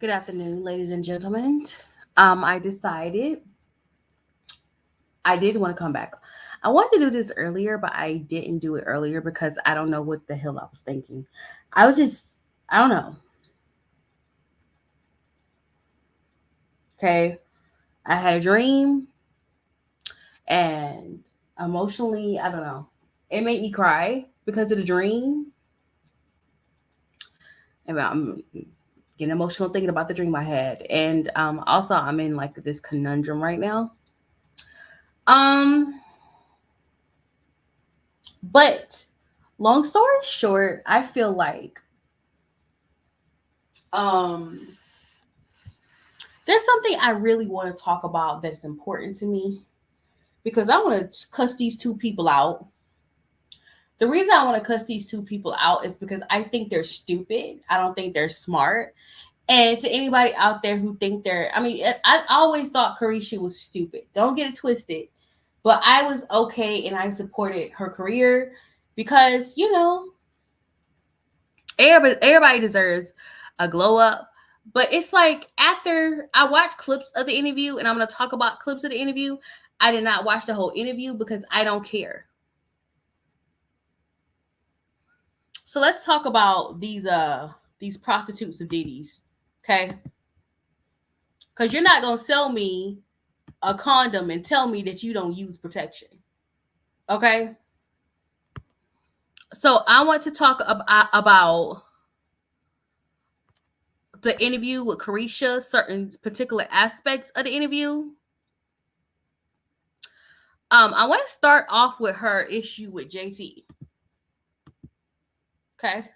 Good afternoon, ladies and gentlemen. I decided I did want to come back. I wanted to do this earlier, but I didn't do it earlier because I don't know what the hell I was thinking. I was just, I don't know. Okay. I had a dream and emotionally, I don't know. It made me cry because of the dream. And I'm getting emotional thinking about the dream I had. And also, I'm in like this conundrum right now. Um, but long story short, I feel like um there's something I really want to talk about that's important to me because I want to cuss these two people out. The reason I want to cuss these two people out is because I think they're stupid. I don't think they're smart. And to anybody out there who think I mean, I always thought Caresha was stupid. Don't get it twisted. But I was okay and I supported her career because, everybody deserves a glow up. But it's like after I watched clips of the interview, and I'm gonna talk about clips of the interview. I did not watch the whole interview because I don't care. So let's talk about these prostitutes of Diddy's, okay? Because you're not gonna sell me a condom and tell me that you don't use protection, okay? So I want to talk about the interview with Caresha, certain particular aspects of the interview. I want to start off with her issue with JT. Okay.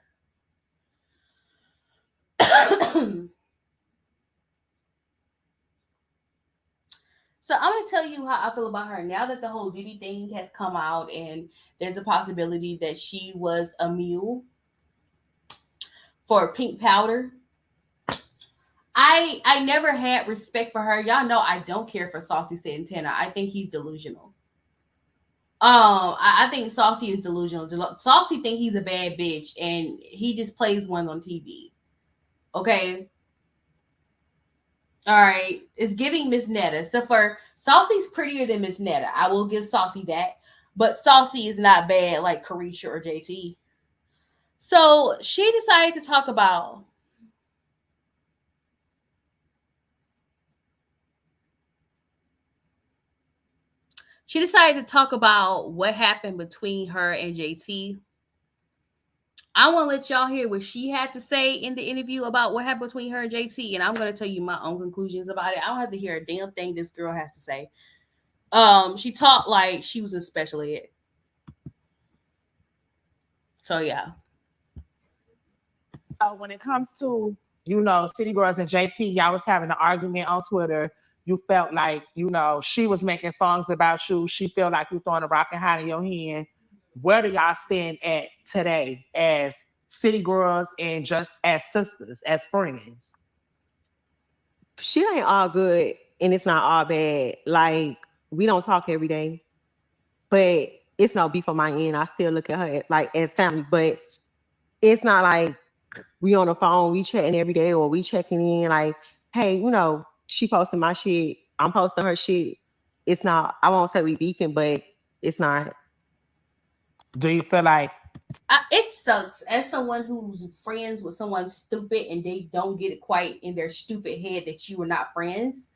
So I'm gonna tell you how I feel about her now that the whole Diddy thing has come out, and there's a possibility that she was a mule for pink powder. I never had respect for her. Y'all know I don't care for Saucy Santana. I think he's delusional. I think Saucy is delusional. Saucy think he's a bad bitch, and he just plays one on TV. Okay, all right. It's giving Miss Netta. So for Saucy's prettier than Miss Netta. I will give Saucy that, but Saucy is not bad like Caresha or JT. So she decided to talk about. She decided to talk about what happened between her and JT. I want to let y'all hear what she had to say in the interview about what happened between her and JT, and I'm going to tell you my own conclusions about it. I don't have to hear a damn thing this girl has to say. She talked like she was a special ed. So yeah. When it comes to, City Girls and JT, y'all was having an argument on Twitter. You felt like, she was making songs about you. She felt like you throwing a rock and hide in your hand. Where do y'all stand at today as City Girls and just as sisters, as friends? Shit ain't all good and it's not all bad. Like, we don't talk every day, but it's no beef on my end. I still look at her like as family, but it's not like we on the phone, we chatting every day or we checking in like, hey, she posting my shit, I'm posting her shit. It's not, I won't say we beefing, but it's not. Do you feel like It sucks as someone who's friends with someone stupid and they don't get it quite in their stupid head that you are not friends.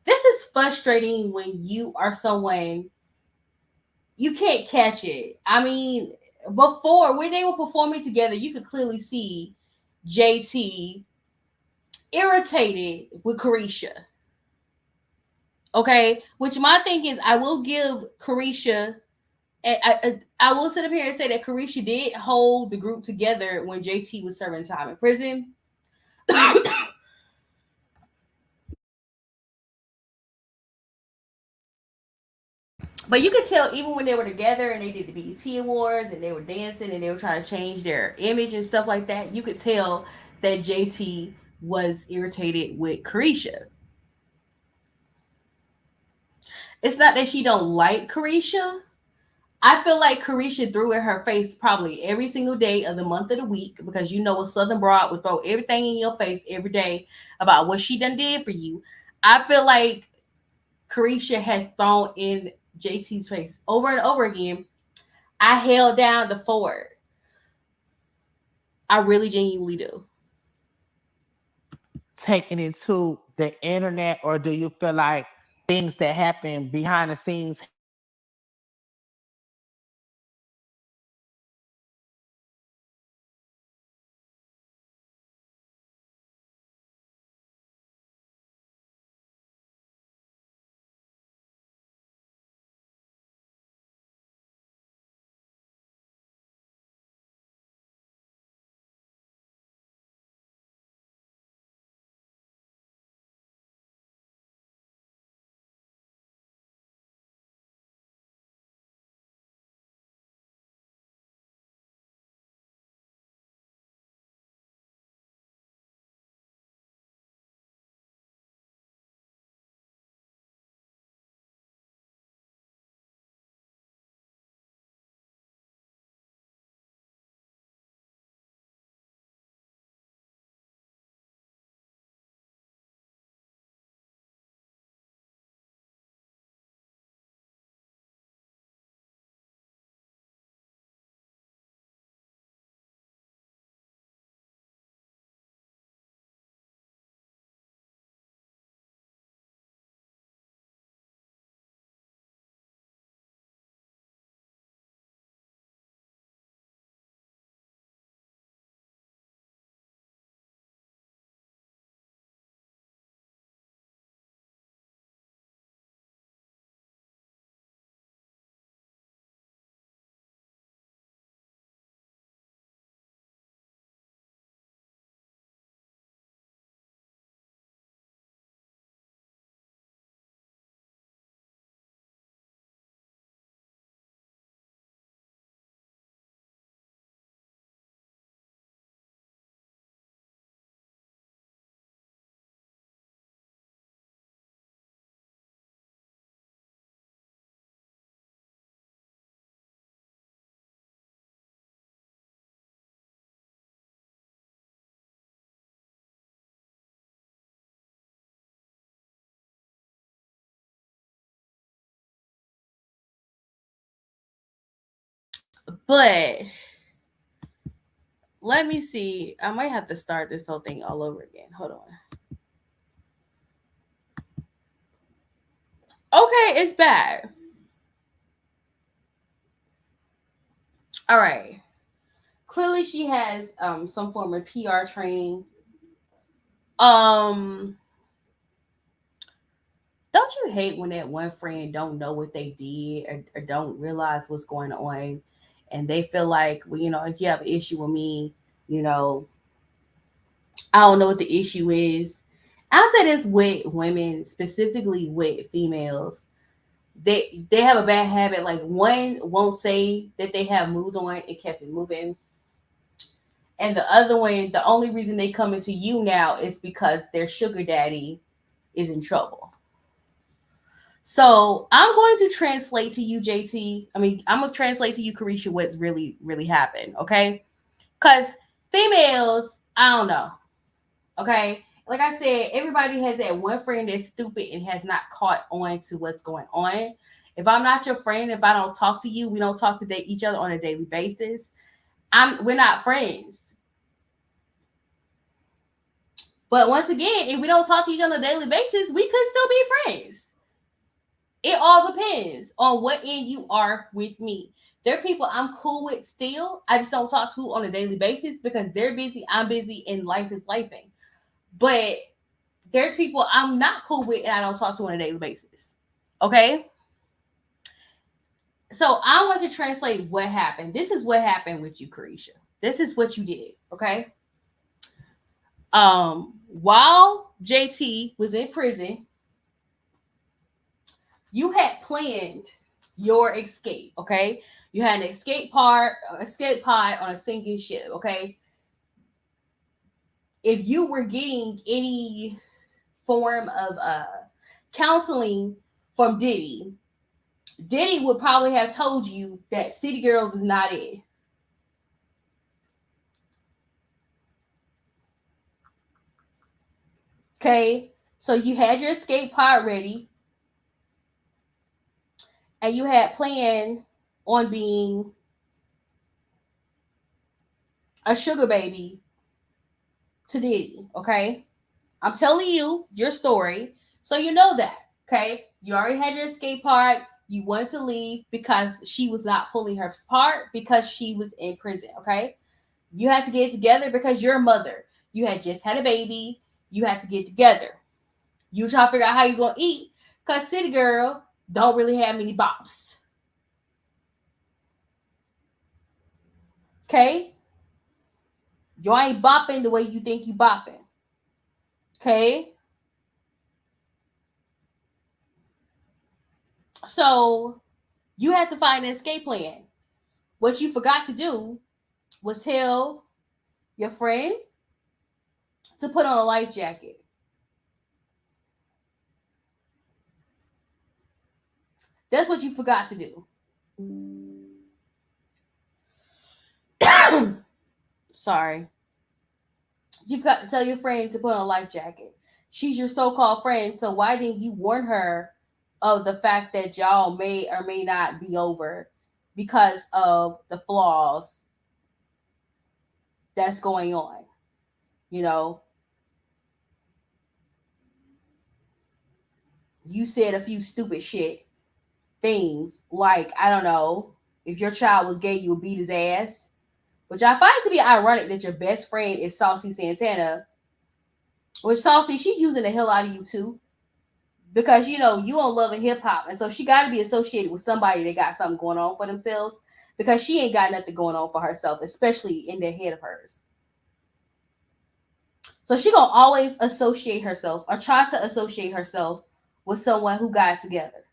This is frustrating when you are someone you can't catch it. I mean, before when they were performing together, you could clearly see JT irritated with Caresha. Okay, which my thing is, I will give Caresha. And I will sit up here and say that Caresha did hold the group together when JT was serving time in prison. But you could tell even when they were together and they did the BET Awards and they were dancing and they were trying to change their image and stuff like that, you could tell that JT was irritated with Caresha. It's not that she don't like Caresha. I feel like Caresha threw in her face probably every single day of the month of the week because you know a Southern broad would throw everything in your face every day about what she done did for you. I feel like Caresha has thrown in JT's face over and over again. I held down the fort. I really genuinely do. Taking it to the internet, or do you feel like things that happen behind the scenes have influenced JT to But let me see. I might have to start this whole thing all over again. Hold on. Okay, it's bad. All right. Clearly she has some form of PR training. Um don't you hate when that one friend don't know what they did, or don't realize what's going on, and they feel like, well, if you have an issue with me, you know, I don't know what the issue is. I'll say this with women, specifically with females. They have a bad habit. Like, one won't say that they have moved on and kept it moving. And the other one, the only reason they coming to you now is because their sugar daddy is in trouble. So I'm going to translate to you, JT. I mean, I'm gonna translate to you, Caresha, what's really, really happened. Okay, because females, I don't know. Okay, like I said, everybody has that one friend that's stupid and has not caught on to what's going on. If I'm not your friend, if I don't talk to you, we don't talk to each other on a daily basis. We're not friends. But once again, if we don't talk to each other on a daily basis, we could still be friends. It all depends on what end you are with me. There are people I'm cool with still. I just don't talk to on a daily basis because they're busy, I'm busy, and life is lifing. But there's people I'm not cool with and I don't talk to on a daily basis. Okay? So I want to translate what happened. This is what happened with you, Caresha. This is what you did. Okay? While JT was in prison, you had planned your escape. Okay? You had an escape pod on a sinking ship. Okay? If you were getting any form of counseling from Diddy, Diddy would probably have told you that City Girls is not it. Okay, so you had your escape pod ready, and you had planned on being a sugar baby to Diddy. Okay, I'm telling you your story, so you know that. Okay, you already had your escape pod. You wanted to leave because she was not pulling her part because she was in prison. Okay, you had to get together because you're a mother. You had just had a baby. You had to get together. You try to figure out how you gonna eat because City Girl don't really have many bops. Okay, you ain't bopping the way you think you bopping. Okay, so you had to find an escape plan. What you forgot to do was tell your friend to put on a life jacket. That's what you forgot to do. Sorry. You've got to tell your friend to put on a life jacket. She's your so-called friend, so why didn't you warn her of the fact that y'all may or may not be over because of the flaws that's going on? You know, you said a few stupid shit things like, I don't know, if your child was gay, you would beat his ass. Which I find to be ironic that your best friend is Saucy Santana. Which Saucy, she's using the hell out of you too. Because you know, you on Love and Hip Hop. And so she gotta be associated with somebody that got something going on for themselves. Because she ain't got nothing going on for herself, especially in that head of hers. So she gonna always associate herself or try to associate herself with someone who got it together.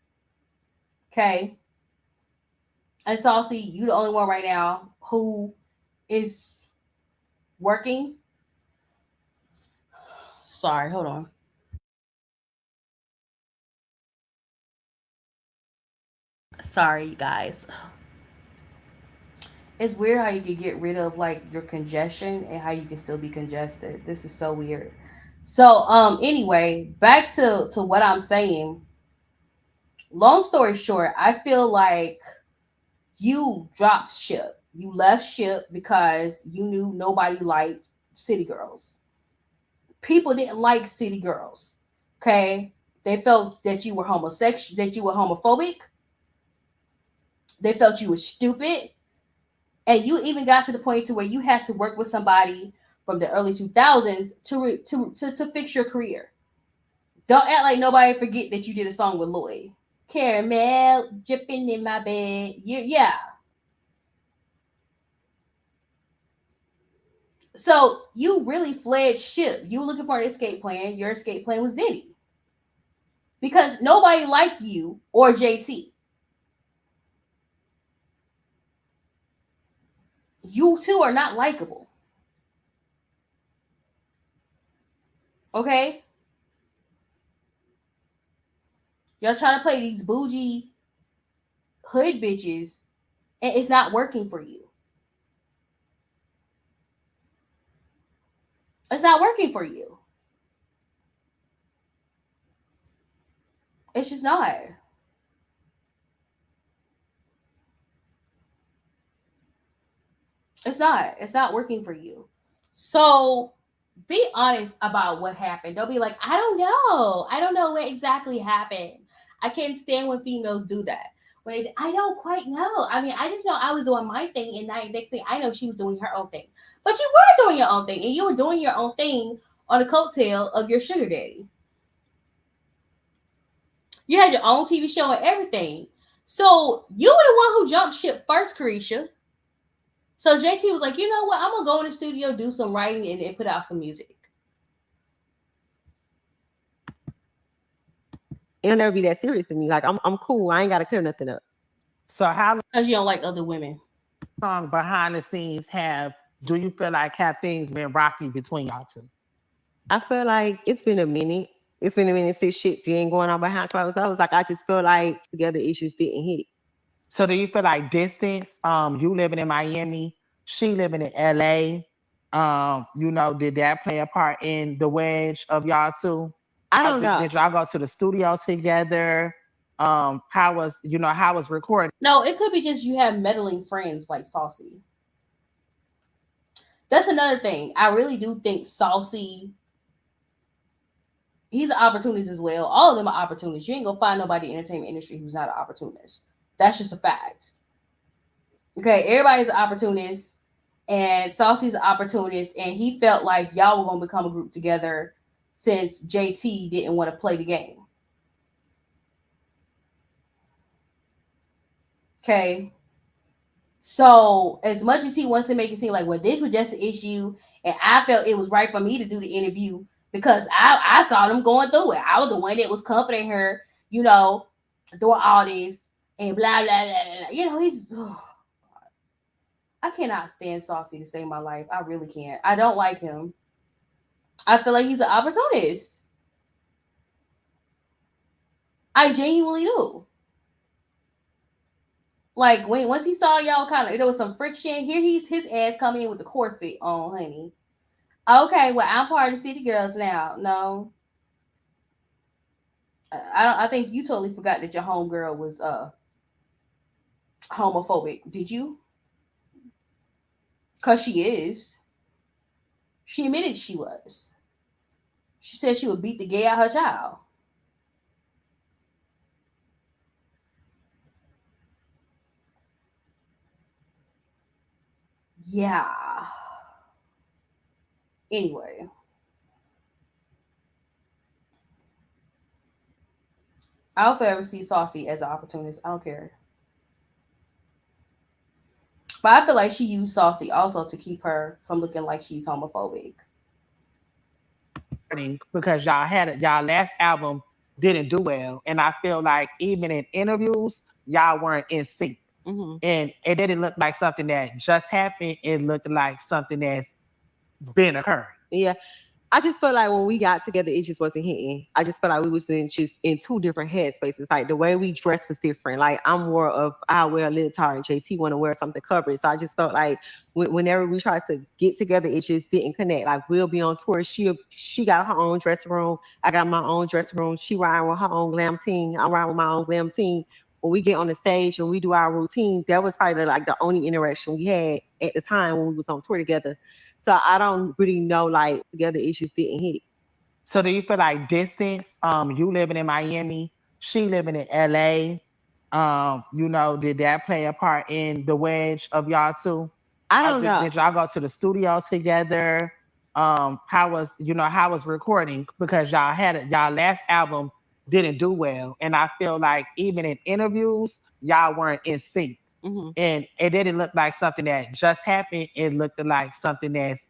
Okay. And Saucy, you the only one right now who is working. Sorry, hold on. Sorry, you guys. It's weird how you can get rid of like your congestion and how you can still be congested. This is so weird. So anyway, back to what I'm saying. Long story short, I feel like you dropped ship. You left ship because you knew nobody liked city girls. People didn't like city girls. Okay? They felt that you were homosexual, that you were homophobic. They felt you were stupid. And you even got to the point to where you had to work with somebody from the early 2000s to fix your career. Don't act like nobody forget that you did a song with Lloyd. Caramel dripping in my bed. Yeah. So you really fled ship. You were looking for an escape plan. Your escape plan was Diddy. Because nobody liked you or JT. You two are not likable. Okay? Y'all trying to play these bougie hood bitches and it's not working for you. It's not working for you. It's just not. It's not. It's not working for you. So be honest about what happened. Don't be like, I don't know. I don't know what exactly happened. I can't stand when females do that. I don't quite know. I mean, I just know I was doing my thing, and next thing I know, she was doing her own thing. But you were doing your own thing, and you were doing your own thing on the coattail of your sugar daddy. You had your own TV show and everything. So you were the one who jumped ship first, Caresha. So JT was like, you know what? I'm gonna go in the studio, do some writing, and put out some music. It'll never be that serious to me. Like I'm cool. I ain't gotta clear nothing up. So how Because you don't like other women. long behind the scenes do you feel like have things been rocky between y'all two? I feel like it's been a minute. It's been a minute since shit being going on behind closed doors. Like I just feel like together issues didn't hit. So do you feel like distance? You living in Miami, she living in LA. Did that play a part in the wedge of y'all two? I don't know. Did y'all go to the studio together? How was recording? No, it could be just you have meddling friends like Saucy. That's another thing. I really do think Saucy, he's an opportunist as well. All of them are opportunists. You ain't gonna find nobody in the entertainment industry who's not an opportunist. That's just a fact. Okay, everybody's an opportunist, and Saucy's an opportunist, and he felt like y'all were gonna become a group together since JT didn't want to play the game. Okay. So as much as he wants to make it seem like, well, this was just an issue, and I felt it was right for me to do the interview because I saw them going through it. I was the one that was comforting her, doing all this and blah blah blah. Blah. He's. I cannot stand Saucy to save my life. I really can't. I don't like him. I feel like he's an opportunist. I genuinely do. Like once he saw y'all there was some friction. Here his ass coming in with the corset on, honey. Okay, well I'm part of the City Girls now. No, I think you totally forgot that your homegirl was homophobic. Did you? Cause she is. She admitted she was. She said she would beat the gay out her child. Yeah. Anyway. I don't ever see Saucy as an opportunist. I don't care. But I feel like she used Saucy also to keep her from looking like she's homophobic. Because y'all last album didn't do well, and I feel like even in interviews y'all weren't in sync, and it didn't look like something that just happened. It looked like something that's been occurring. Yeah. I just felt like when we got together, it just wasn't hitting. I just felt like we was just in two different headspaces. Like the way we dressed was different. Like I'm more of I wear a leotard and JT want to wear something covered. So I just felt like whenever we tried to get together, it just didn't connect. Like we'll be on tour. She got her own dressing room. I got my own dressing room. She riding with her own glam team. I'm riding with my own glam team. When we get on the stage and we do our routine, that was probably like the only interaction we had at the time when we was on tour together. So I don't really know, like, together issues didn't hit. So do you feel like distance? You living in Miami, she living in LA. Did that play a part in the wedge of y'all two? I don't know. Did y'all go to the studio together? How was recording? Because y'all last album didn't do well, and I feel like even in interviews y'all weren't in sync. And it didn't look like something that just happened. It looked like something that's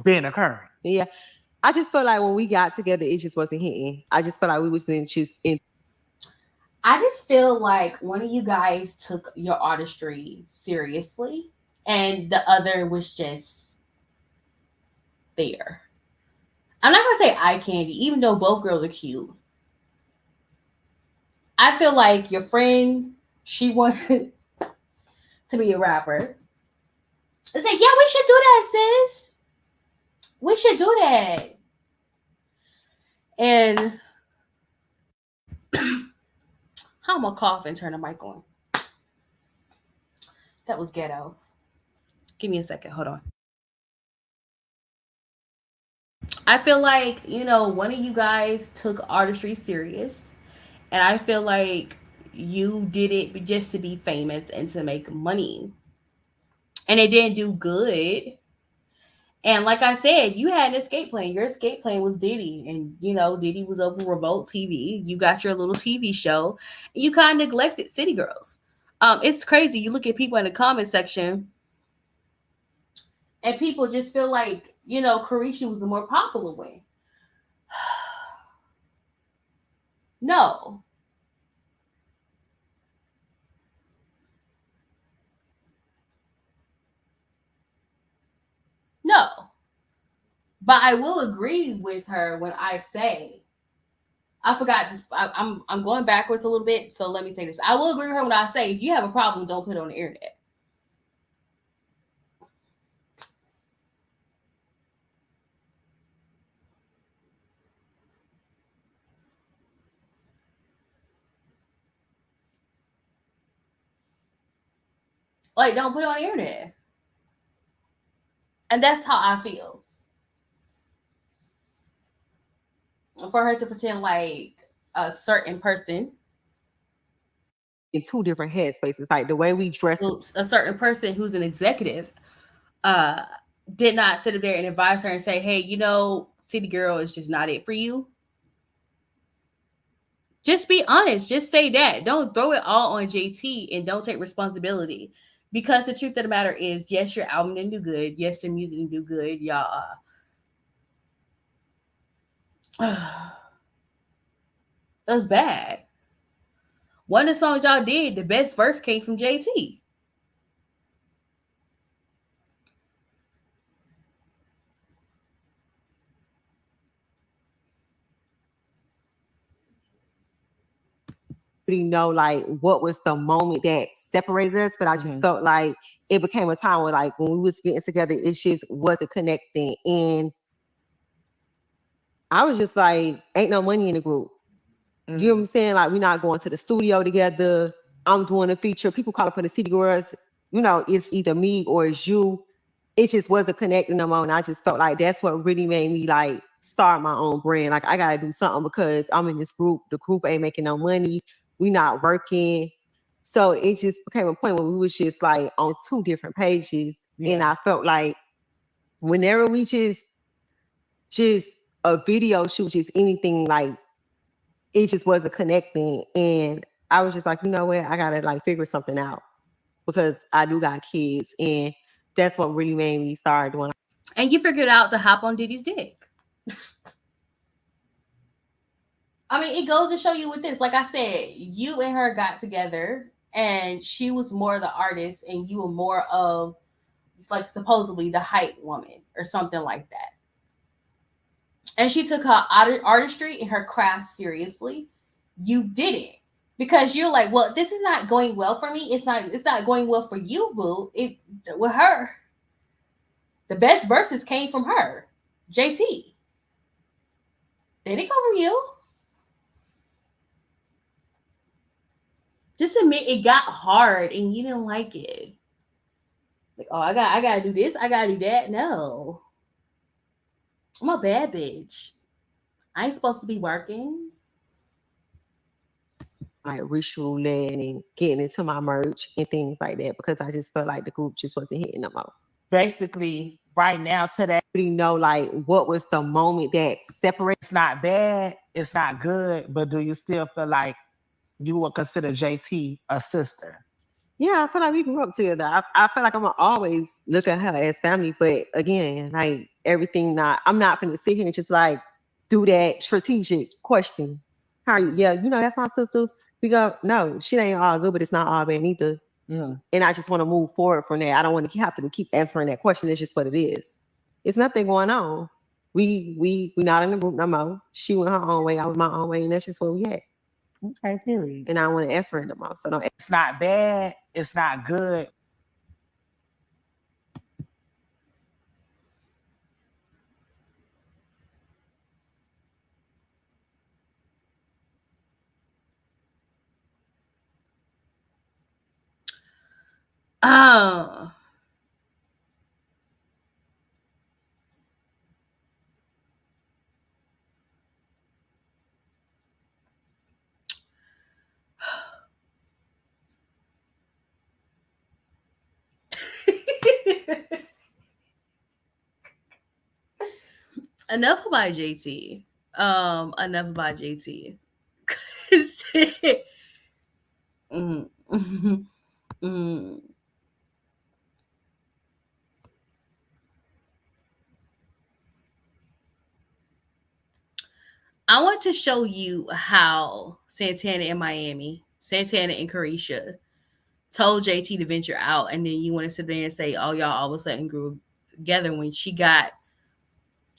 been occurring. Yeah. I just felt like when we got together, it just wasn't hitting. I just felt like we was just in. I just feel like one of you guys took your artistry seriously and the other was just there. I'm not gonna say eye candy, even though both girls are cute. I feel like your friend, she wanted to be a rapper. It's like, yeah, we should do that, sis. We should do that. And how am I cough and turn the mic on? That was ghetto. Give me a second. Hold on. I feel like, one of you guys took artistry serious. And I feel like you did it just to be famous and to make money. And it didn't do good. And like I said, you had an escape plan. Your escape plan was Diddy. And, Diddy was over Revolt TV. You got your little TV show. And you kind of neglected City Girls. It's crazy. You look at people in the comment section and people just feel like, Caresha was the more popular one. No. No. But I will agree with her when I say I forgot this. I'm going backwards a little bit, so let me say this. I will agree with her when I say if you have a problem, don't put it on the internet. Like, don't put it on the internet. And that's how I feel. For her to pretend like a certain person, in two different headspaces. Like the way we dress. a certain person who's an executive, uh, did not sit up there and advise her and say, hey, you know, City Girl is just not it for you. Just be honest. Just say that. Don't throw it all on JT and don't take responsibility. Because the truth of the matter is, yes, your album didn't do good. Yes, the music didn't do good. Y'all. It was bad. One of the songs y'all did, the best verse came from JT. Know like what was the moment that separated us, but I just felt like it became a time where like when we was getting together, it just wasn't connecting, and I was just like, ain't no money in the group. You know what I'm saying? Like we're not going to the studio together. I'm doing a feature. People calling for the City Girls. You know, it's either me or it's you. It just wasn't connecting no more, and I just felt like that's what really made me like start my own brand. Like I gotta do something because I'm in this group. The group ain't making no money. We not working. So it just became a point where we was just like on two different pages. Yeah. And I felt like whenever we just a video shoot, just anything, like it just wasn't connecting. And I was just like, you know what, I gotta like figure something out because I do got kids, and that's what really made me start doing. And you figured out to hop on Diddy's dick. I mean, it goes to show you with this. Like I said, you and her got together, and she was more the artist, and you were more of, like, supposedly the hype woman or something like that. And she took her artistry and her craft seriously. You didn't, because you're like, well, this is not going well for me. It's not going well for you, boo. It with her. The best verses came from her, JT. They didn't come from you. Just admit it got hard and you didn't like it. Like, oh, I gotta do this, I gotta do that. No. I'm a bad bitch. I ain't supposed to be working. Like ritual led and getting into my merch and things like that because I just felt like the group just wasn't hitting them out. Basically, right now today, you know, like what was the moment that separates? It's not bad, it's not good, but do you still feel like you would consider JT a sister? Yeah, I feel like we grew up together. I feel like I'm gonna always look at her as family, but again, like everything I'm not gonna sit here and just like do that strategic question. How are you? Yeah, you know, that's my sister. We go, no, shit ain't all good, but it's not all bad either. And I just want to move forward from there. I don't want to have to keep answering that question. It's just what it is. It's nothing going on. We not in the group no more. She went her own way, I went my own way, and that's just where we at. Okay, period. And I want to answer it no more. So no, it's not bad, it's not good. Oh. Enough about JT. Enough about JT. I want to show you how Santana and Miami, Santana and Caresha told JT to venture out, and then you want to sit there and say, oh, y'all all of a sudden grew together when she got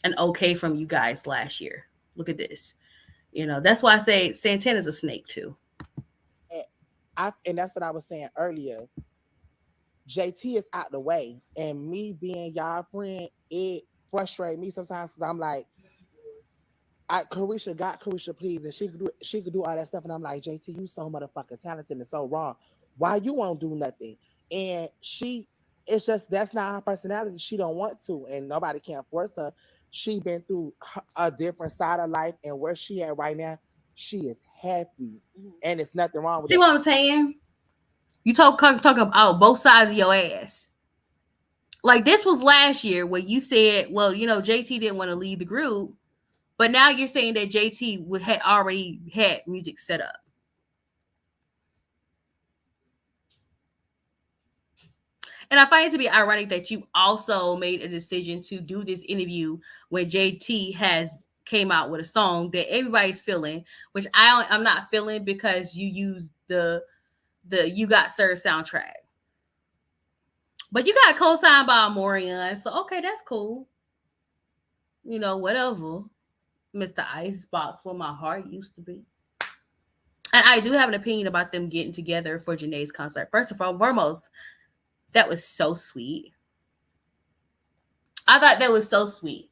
an okay from you guys last year. Look at this. That's why I say Santana's a snake too. And that's what I was saying earlier. JT is out the way, and me being y'all friend, it frustrates me sometimes because I'm like, Caresha please, and she could do all that stuff, and I'm like, JT, you so motherfucking talented and so wrong. Why you won't do nothing? And it's just that's not her personality. She don't want to, and nobody can force her. She been through a different side of life, and where she at right now, she is happy, and it's nothing wrong with See that. what I'm saying? You talk about both sides of your ass. Like this was last year where you said, well, JT didn't want to leave the group, but now you're saying that JT had already had music set up. And I find it to be ironic that you also made a decision to do this interview when JT has came out with a song that everybody's feeling, which I'm not feeling because you used the You Got Served soundtrack. But you got co-signed by Morian, so okay, that's cool. Whatever. Mr. Icebox, where my heart used to be. And I do have an opinion about them getting together for Janae's concert. First of all, foremost, that was so sweet. I thought that was so sweet.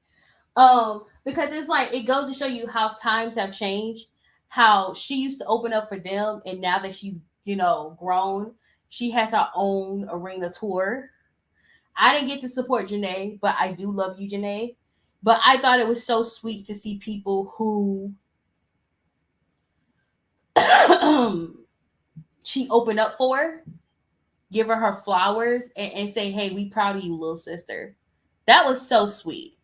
Because it's like it goes to show you how times have changed. How she used to open up for them, and now that she's grown, she has her own arena tour. I didn't get to support Janae, but I do love you, Janae. But I thought it was so sweet to see people who she opened up for, give her flowers, and say, "Hey, we proud of you, little sister." That was so sweet.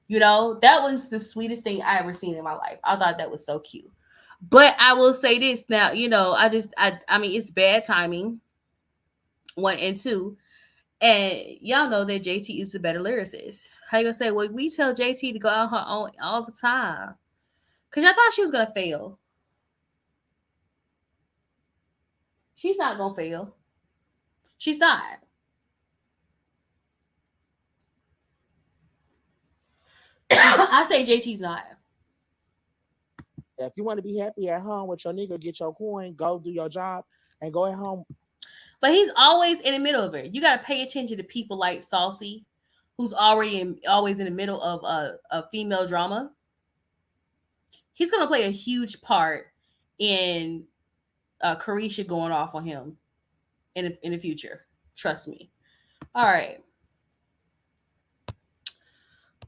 That was the sweetest thing I ever seen in my life. I thought that was so cute. But I will say this now, I mean, it's bad timing. One and two, and y'all know that JT is the better lyricist. How you gonna say? Well, we tell JT to go on her own all the time, cause I thought she was gonna fail. She's not gonna fail. She's not. I say JT's not. If you want to be happy at home with your nigga, get your coin, go do your job, and go at home. But he's always in the middle of it. You got to pay attention to people like Saucy, who's always in the middle of a female drama. He's gonna play a huge part in Caresha going off on him in the future. Trust me. All right.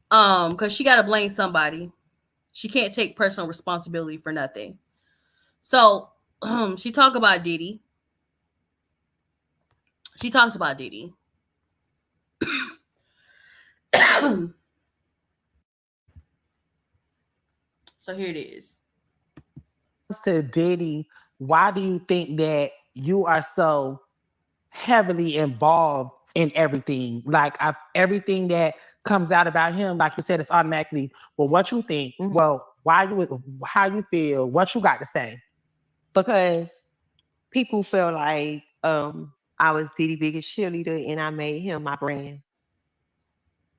Because she got to blame somebody. She can't take personal responsibility for nothing. So, she talked about Diddy. She talked about Diddy. So here it is. To Diddy, why do you think that you are so heavily involved in everything? Like everything that comes out about him, like you said, it's automatically. Well, what you think? Mhm. Well, how you feel? What you got to say? Because people feel like I was Diddy's biggest cheerleader and I made him my brand.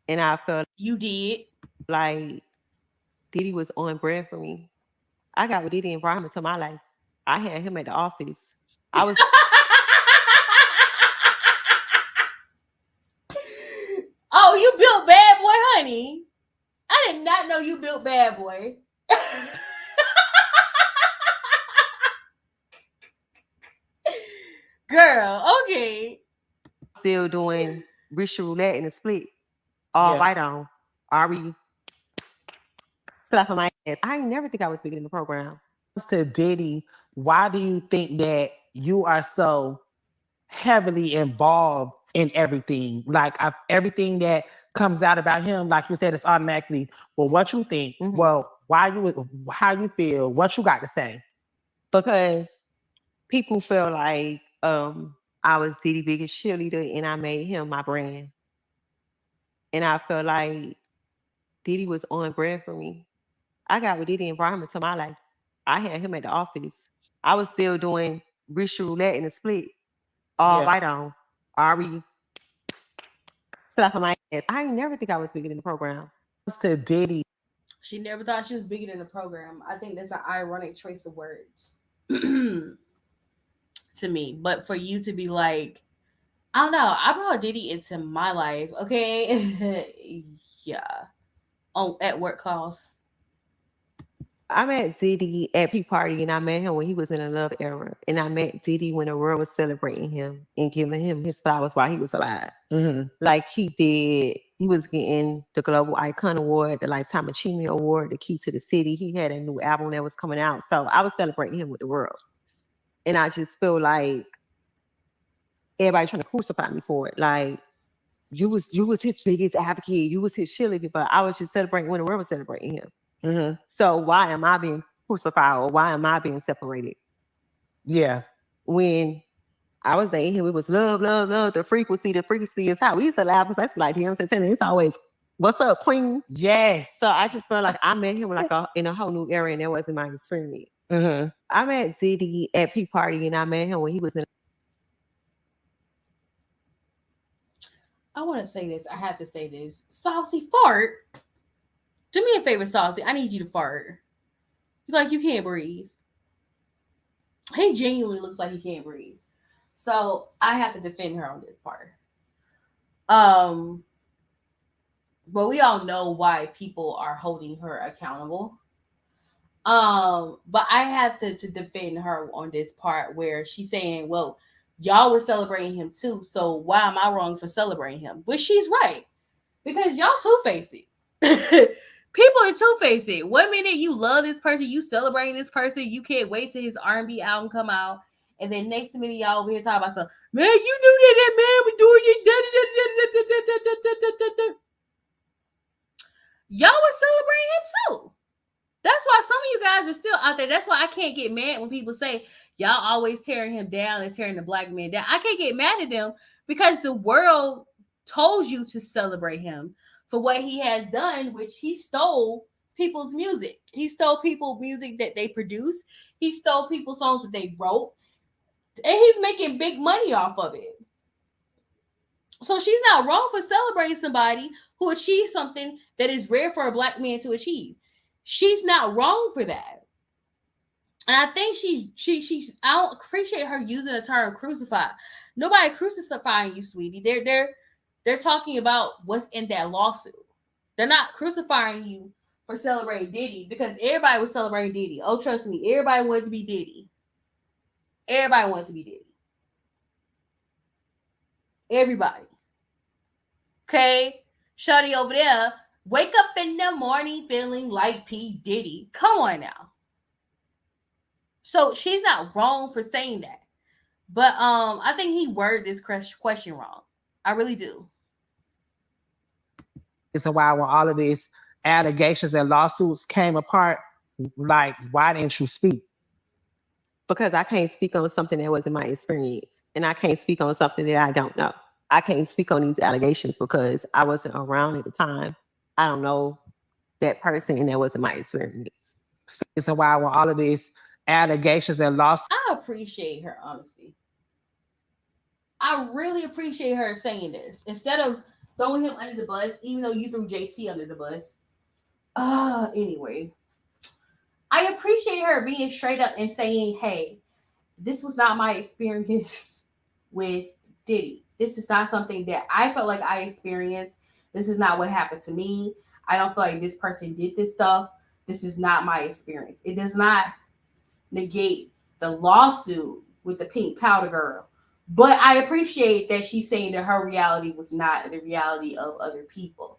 And I felt You did. like Diddy was on brand for me. I got with Diddy and brought him into my life. I had him at the office. I was Oh, you built Bad Boy, honey. I did not know you built Bad Boy. Girl, okay. still doing Richard Roulette in the split. All right on. Ari slapping my ass. I ain't never think I was bigger in the program. To Diddy, why do you think that you are so heavily involved in everything? Like everything that comes out about him, like you said, it's automatically. Well, what you think? Mhm. Well, how you feel? What you got to say? Because people feel like I was Diddy's biggest cheerleader and I made him my brand. And I feel like Diddy was on brand for me. I got with Diddy and brought him into my life. I had him at the office. I was still doing Richard Roulette in the split. All right on. Ari slapping my ass. I ain't never think I was bigger in the program. To Diddy, She never thought she was bigger than the program. I think that's an ironic choice of words to me. But for you to be like, I don't know, I brought Diddy into my life, okay? Yeah. Oh, at work calls. I met Diddy at Peak Party and I met him when he was in a love era. And I met Diddy when the world was celebrating him and giving him his flowers while he was alive. Mm-hmm. Like he was getting the Global Icon Award, the Lifetime Achievement Award, the Key to the City. He had a new album that was coming out. So I was celebrating him with the world. And I just feel like everybody trying to crucify me for it. Like you was his biggest advocate, you was his cheerleader, but I was just celebrating when the world was celebrating him. Mm-hmm. So why am I being crucified or why am I being separated? Yeah. When I was dating him, it was love, love, love. The frequency is how we used to laugh. Because that's like him saying it's always, "What's up, Queen?" Yes. So I just felt like I met him like in a whole new era, and that wasn't my experience. Mm-hmm. I met Diddy at Peak Party, and I met him when he was in. I want to say this. I have to say this. Saucy fart. Do me a favor, Saucy. I need you to fart. You like you can't breathe. He genuinely looks like he can't breathe. So I have to defend her on this part. Um, but we all know why people are holding her accountable. But I have to defend her on this part where she's saying, well, y'all were celebrating him too, so why am I wrong for celebrating him? But she's right. Because y'all two-faced it. People are two-faced it. One minute you love this person, you celebrating this person, you can't wait till his R&B album come out. And then next minute y'all over here talking about some, man, you knew that man was doing it. Y'all was celebrating him too. That's why some of you guys are still out there. That's why I can't get mad when people say y'all always tearing him down and tearing the black man down. I can't get mad at them because the world told you to celebrate him for what he has done, which he stole people's music. He stole people's music that they produced. He stole people's songs that they wrote. And he's making big money off of it. So she's not wrong for celebrating somebody who achieved something that is rare for a black man to achieve. She's not wrong for that. And I think she's I don't appreciate her using the term crucified. Nobody crucifying you, sweetie. They're talking about what's in that lawsuit. They're not crucifying you for celebrating Diddy because everybody was celebrating Diddy. Oh, trust me, everybody wanted to be Diddy. Everybody wanted to be Diddy. Everybody. Okay? Shawty over there, wake up in the morning feeling like P. Diddy. Come on now. So she's not wrong for saying that. But I think he worded this question wrong. I really do. It's a while when all of these allegations and lawsuits came apart. Like, why didn't you speak? Because I can't speak on something that wasn't my experience. And I can't speak on something that I don't know. I can't speak on these allegations because I wasn't around at the time. I don't know that person and that wasn't my experience. It's a while when all of these allegations and lawsuits. I appreciate her honesty. I really appreciate her saying this. Instead of throwing him under the bus, even though you threw JT under the bus. Anyway. I appreciate her being straight up and saying, hey, this was not my experience with Diddy. This is not something that I felt like I experienced. This is not what happened to me. I don't feel like this person did this stuff. This is not my experience. It does not negate the lawsuit with the pink powder girl. But I appreciate that she's saying that her reality was not the reality of other people.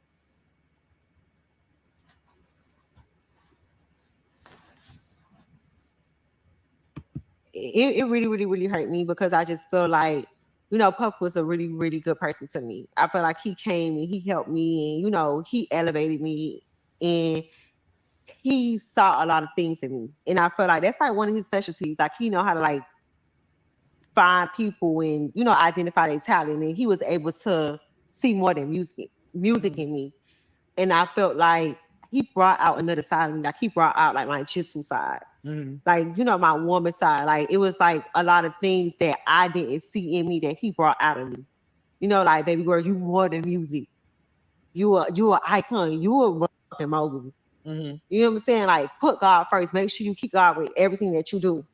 It really, really, really hurt me because I just feel like, Puff was a really, really good person to me. I feel like he came and he helped me and, he elevated me and he saw a lot of things in me. And I feel like that's like one of his specialties. Like, he know how to like find people and, identify their talent. And he was able to see more than music in me. And I felt like he brought out another side of me. Like he brought out like my jitsu side. Mm-hmm. Like, my woman side. Like it was like a lot of things that I didn't see in me that he brought out of me. Like, baby girl, you more than music. You are icon. You a fucking mogul. You know what I'm saying? Like, put God first. Make sure you keep God with everything that you do.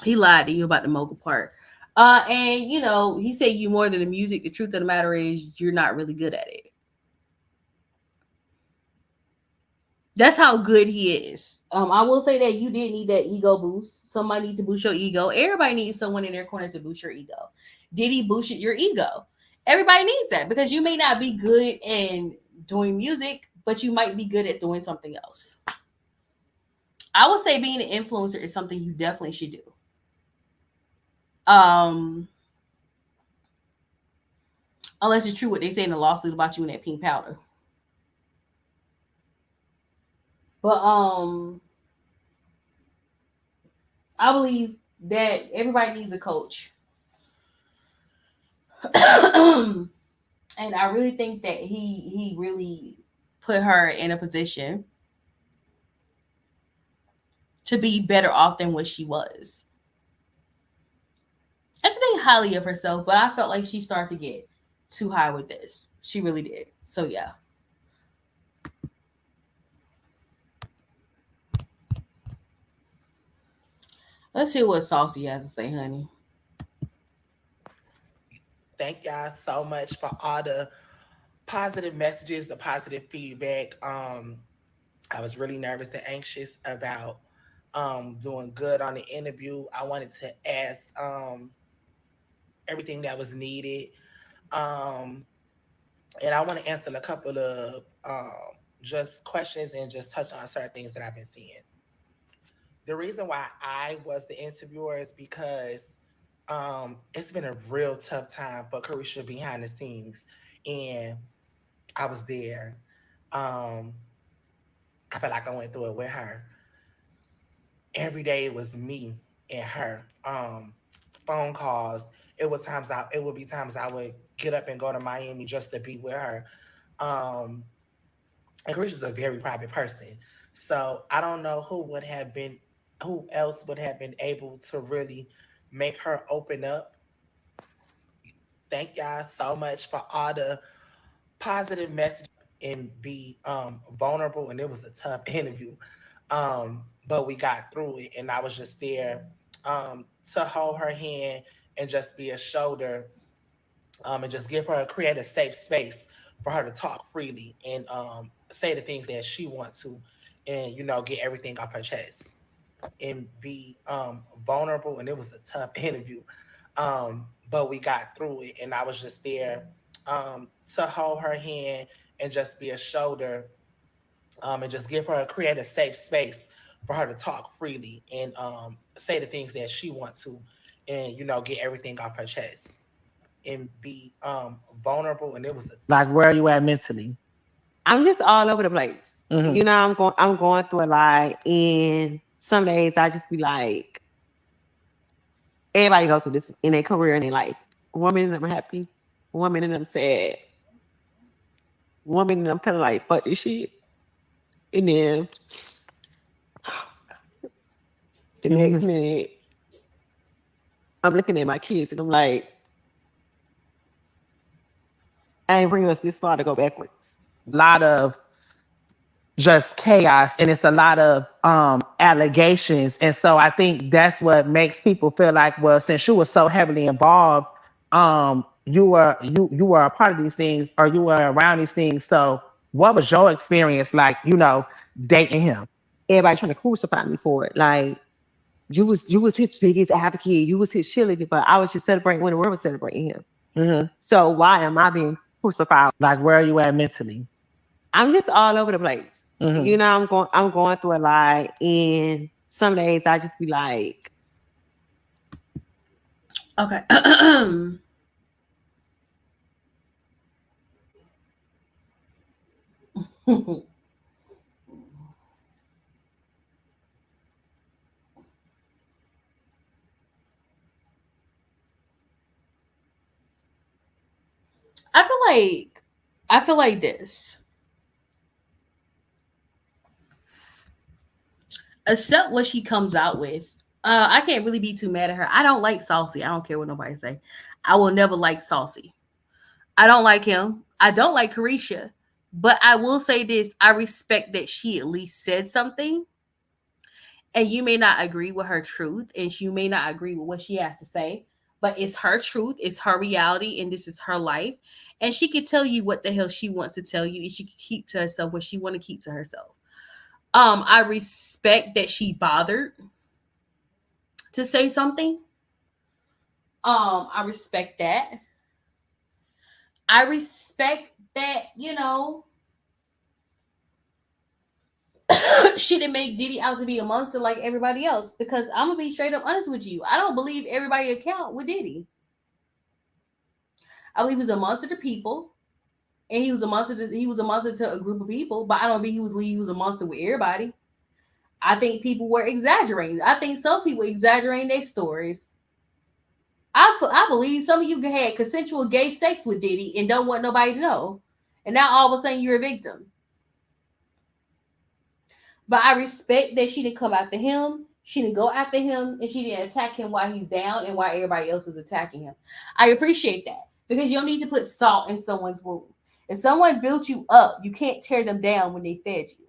He lied to you about the mogul part. And you know, he said you more than the music. The truth of the matter is you're not really good at it. That's how good he is. I will say that you did need that ego boost. Somebody needs to boost your ego. Everybody needs someone in their corner to boost your ego. Did he boost your ego? Everybody needs that because you may not be good in doing music, but you might be good at doing something else. I would say being an influencer is something you definitely should do. Um, unless it's true what they say in the lawsuit about you and that pink powder. But I believe that everybody needs a coach. And I really think that he really put her in a position to be better off than what she was. And to think highly of herself, but I felt like she started to get too high with this. She really did. So yeah. Let's hear what Saucy has to say, honey. Thank y'all so much for all the positive messages, the positive feedback. I was really nervous and anxious about doing good on the interview. I wanted to ask everything that was needed. Um, and I want to answer a couple of just questions and just touch on certain things that I've been seeing. The reason why I was the interviewer is because it's been a real tough time for Caresha behind the scenes, and I was there. Um, I felt like I went through it with her. Every day it was me and her. Phone calls. It would be times I would get up and go to Miami just to be with her. Um, and Carisha's a very private person. So I don't know who else would have been able to really make her open up. Thank y'all so much for all the positive messages and be vulnerable. And it was a tough interview. But we got through it, and I was just there to hold her hand and just be a shoulder, and just give her create a safe space for her to talk freely and say the things that she wants to, and get everything off her chest and be vulnerable. And it was a tough interview, but we got through it, and I was just there to hold her hand and just be a shoulder, and just give her create a safe space for her to talk freely and say the things that she wants to, and get everything off her chest and be vulnerable. And it was like, where are you at mentally? I'm just all over the place. Mm-hmm. I'm going through a lot, and some days I just be like, everybody go through this in their career and their life. 1 minute I'm happy, 1 minute I'm sad, 1 minute I'm feeling like fuck this shit, and then the next minute I'm looking at my kids and I'm like, I ain't bringing us this far to go backwards. A lot of just chaos, and it's a lot of allegations. And so I think that's what makes people feel like, well, since you were so heavily involved, you were a part of these things, or you were around these things. So what was your experience like, dating him? Everybody trying to crucify me for it. Like, you was his biggest advocate, you was his cheerleader, but I was just celebrating when the world was celebrating him. Mm-hmm. So why am I being crucified? Like, where are you at mentally? I'm just all over the place. Mm-hmm. I'm going through a lot, and some days I just be like, Okay. I feel like this. Accept what she comes out with. I can't really be too mad at her. I don't like Saucy. I don't care what nobody say. I will never like Saucy. I don't like him. I don't like Caresha. But I will say this, I respect that she at least said something. And you may not agree with her truth, and you may not agree with what she has to say, but it's her truth, it's her reality, and this is her life. And she can tell you what the hell she wants to tell you, and she can keep to herself what she want to keep to herself. I respect that she bothered to say something. I respect that. I respect that, she didn't make Diddy out to be a monster like everybody else. Because I'm gonna be straight up honest with you. I don't believe everybody account with Diddy. I believe he was a monster to people, and he was a monster to a group of people. But I don't believe he was a monster with everybody. I think people were exaggerating. I think some people exaggerating their stories. I believe some of you had consensual gay sex with Diddy and don't want nobody to know, and now all of a sudden you're a victim. But I respect that she didn't come after him. She didn't go after him, and she didn't attack him while he's down and while everybody else is attacking him. I appreciate that, because you don't need to put salt in someone's wound. If someone built you up, you can't tear them down when they fed you.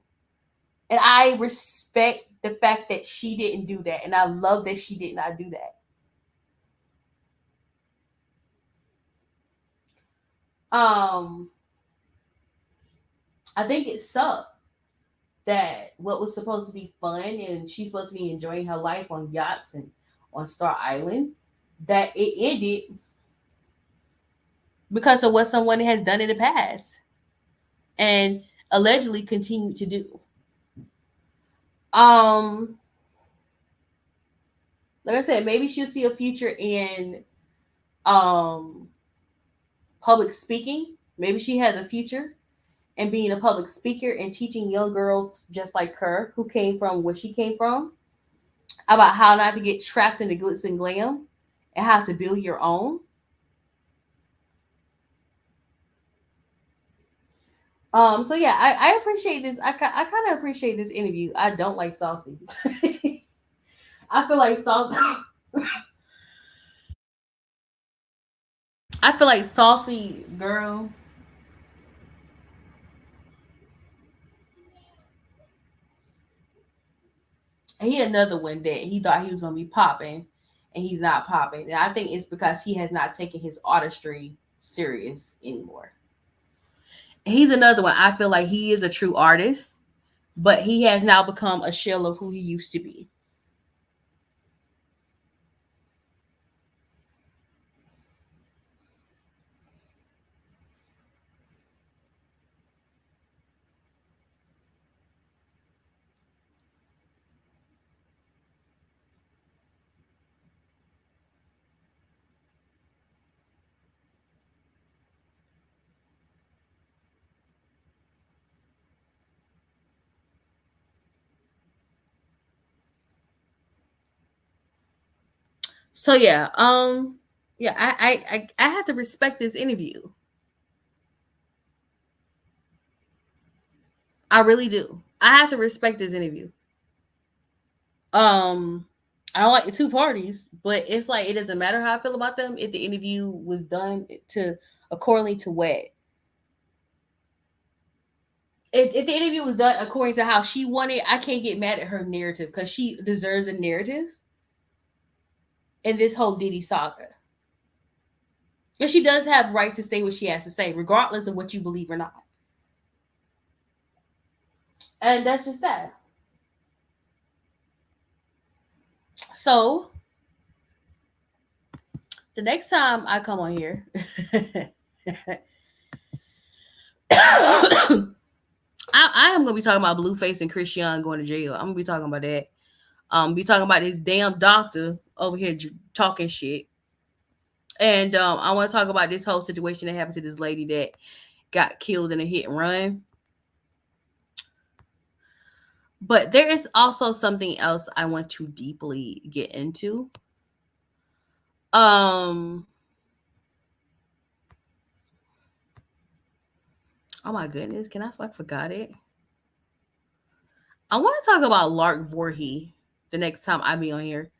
And I respect the fact that she didn't do that, and I love that she did not do that. Um, I think it sucked that what was supposed to be fun and she's supposed to be enjoying her life on yachts and on Star Island, that it ended because of what someone has done in the past and allegedly continued to do. Um, like I said, maybe she'll see a future in um public speaking. Maybe she has a future in being a public speaker and teaching young girls just like her who came from where she came from about how not to get trapped in the glitz and glam and how to build your own. So yeah, I appreciate this. I kind of appreciate this interview. I don't like Saucy. I feel like Saucy. I feel like Saucy girl. He another one that he thought he was gonna be popping, and he's not popping. And I think it's because he has not taken his artistry serious anymore. He's another one. I feel like he is a true artist, but he has now become a shell of who he used to be. So yeah, yeah, I have to respect this interview. I really do. I have to respect this interview. Um, I don't like the two parties, but it's like it doesn't matter how I feel about them if the interview was done to accordingly to what. If the interview was done according to how she wanted, I can't get mad at her narrative because she deserves a narrative in this whole Diddy saga. And she does have right to say what she has to say, regardless of what you believe or not. And that's just that. So the next time I come on here, I am gonna be talking about Blueface and Chris Young going to jail. I'm gonna be talking about that. Be talking about this damn doctor over here talking shit. And I want to talk about this whole situation that happened to this lady that got killed in a hit and run. But there is also something else I want to deeply get into. Um oh my goodness, can I forgot it? I want to talk about Lark Voorhey the next time I be on here.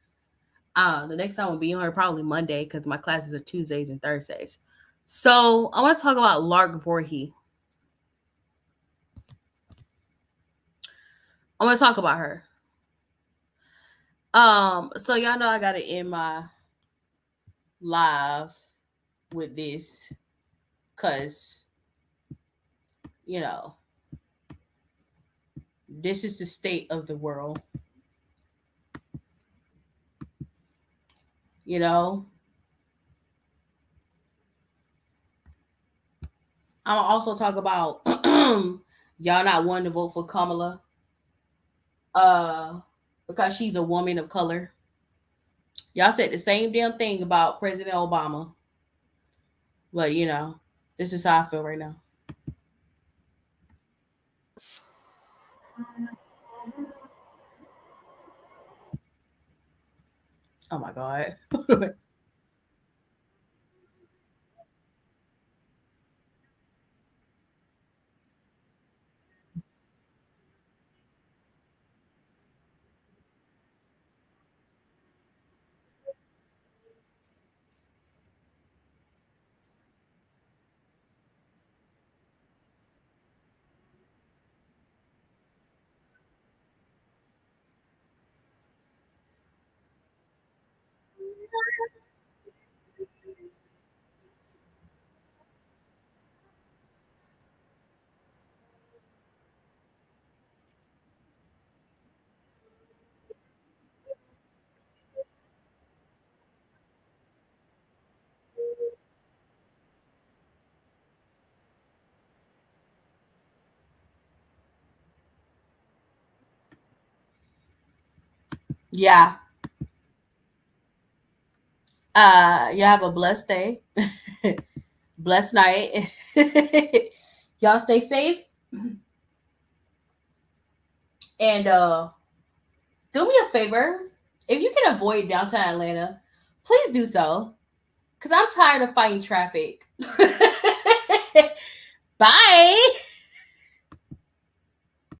The next time I'll be on here probably Monday because my classes are Tuesdays and Thursdays. So I want to talk about Lark Voorhey. I want to talk about her. So y'all know I gotta end my live with this, cause you know this is the state of the world. You know, I'm gonna also talk about y'all not wanting to vote for Kamala, uh, because she's a woman of color. Y'all said the same damn thing about President Obama, but this is how I feel right now. Oh my god. Yeah. You have a blessed day. Blessed night. Y'all stay safe. And do me a favor. If you can avoid downtown Atlanta, please do so. Cause I'm tired of fighting traffic. Bye.